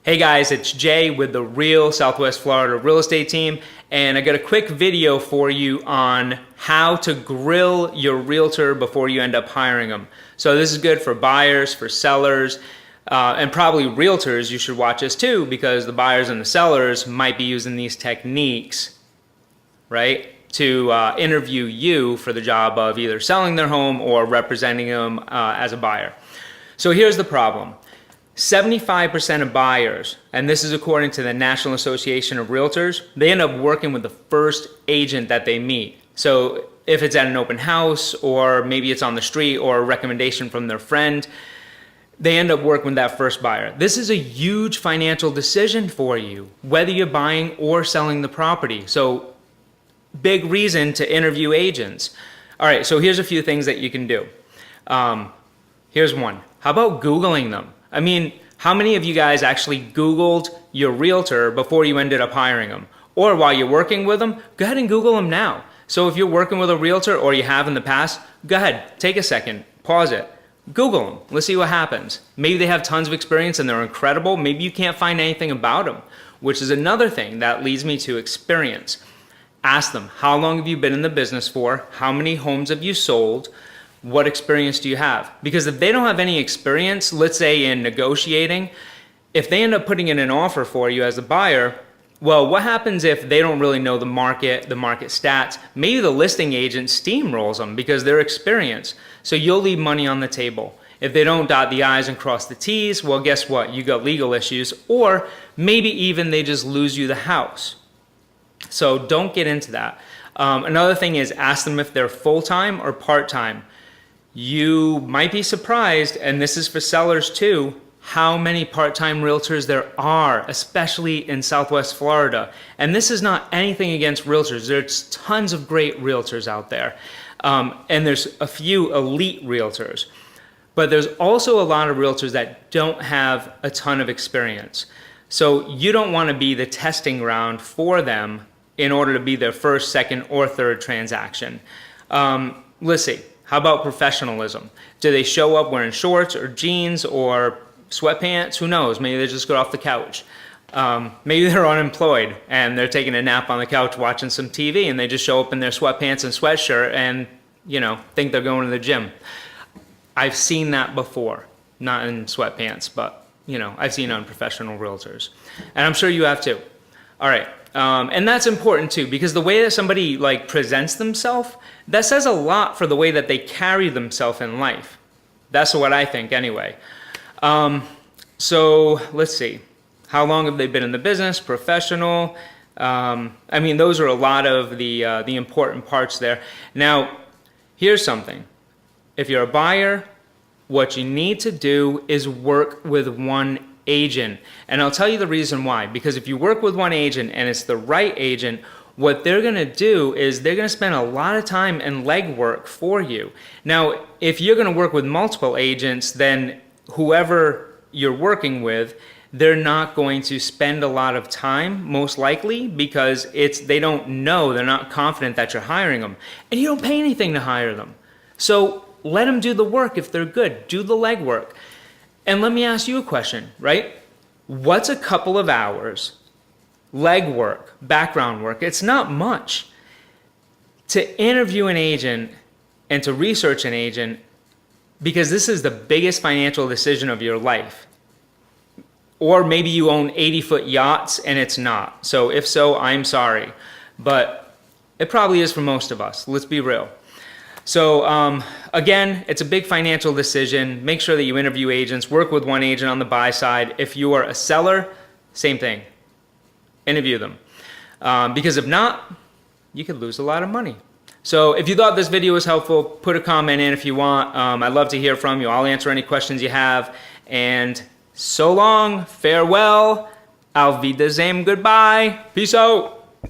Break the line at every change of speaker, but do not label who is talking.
Hey guys, it's Jay with the Real Southwest Florida Real Estate Team, and I got a quick video for you on how to grill your realtor before you end up hiring them. So this is good for buyers, for sellers, and probably realtors. You should watch this too, because the buyers and the sellers might be using these techniques, right, to interview you for the job of either selling their home or representing them as a buyer. So here's the problem. 75% of buyers, and this is according to the National Association of Realtors, they end up working with the first agent that they meet. So if it's at an open house, or maybe it's on the street, or a recommendation from their friend, they end up working with that first buyer. This is a huge financial decision for you, whether you're buying or selling the property. So big reason to interview agents. All right, so here's a few things that you can do. Here's one. How about Googling them? I mean, how many of you guys actually Googled your realtor before you ended up hiring them? Or while you're working with them, go ahead and Google them now. So if you're working with a realtor, or you have in the past, go ahead, take a second, pause it, Google them, let's see what happens. Maybe they have tons of experience and they're incredible. Maybe you can't find anything about them, which is another thing that leads me to experience. Ask them, how long have you been in the business for? How many homes have you sold? What experience do you have? Because if they don't have any experience, let's say in negotiating, if they end up putting in an offer for you as a buyer, well, what happens if they don't really know the market stats? Maybe the listing agent steamrolls them because they're experienced. So you'll leave money on the table. If they don't dot the I's and cross the T's, well, guess what? You got legal issues, or maybe even they just lose you the house. So don't get into that. Another thing is ask them if they're full-time or part-time. You might be surprised, and this is for sellers too, how many part-time realtors there are, especially in Southwest Florida. And this is not anything against realtors. There's tons of great realtors out there. And there's a few elite realtors. But there's also a lot of realtors that don't have a ton of experience. So you don't want to be the testing ground for them in order to be their first, second, or third transaction. Let's see. How about professionalism? Do they show up wearing shorts or jeans or sweatpants? Who knows? Maybe they just got off the couch. Maybe they're unemployed and they're taking a nap on the couch watching some TV, and they just show up in their sweatpants and sweatshirt and, think they're going to the gym. I've seen that before. Not in sweatpants, but, I've seen unprofessional realtors. And I'm sure you have too. All right. And that's important too, because the way that somebody presents themselves, that says a lot for the way that they carry themselves in life. That's what I think anyway. So let's see. How long have they been in the business? Professional. I mean, those are a lot of the important parts there. Now, here's something. If you're a buyer, what you need to do is work with one agent. And I'll tell you the reason why. Because if you work with one agent and it's the right agent, what they're going to do is they're going to spend a lot of time and legwork for you. Now, if you're going to work with multiple agents, then whoever you're working with, they're not going to spend a lot of time, most likely, because they don't know, they're not confident that you're hiring them. And you don't pay anything to hire them. So let them do the work if they're good. Do the legwork. And let me ask you a question, right? What's a couple of hours, legwork, background work? It's not much. To interview an agent and to research an agent, because this is the biggest financial decision of your life. Or maybe you own 80-foot yachts and it's not. So if so, I'm sorry. But it probably is for most of us. Let's be real. So again, it's a big financial decision. Make sure that you interview agents, work with one agent on the buy side. If you are a seller, same thing. Interview them. Because if not, you could lose a lot of money. So if you thought this video was helpful, put a comment in if you want. I'd love to hear from you. I'll answer any questions you have. And so long, farewell, auf Wiedersehen, goodbye, peace out.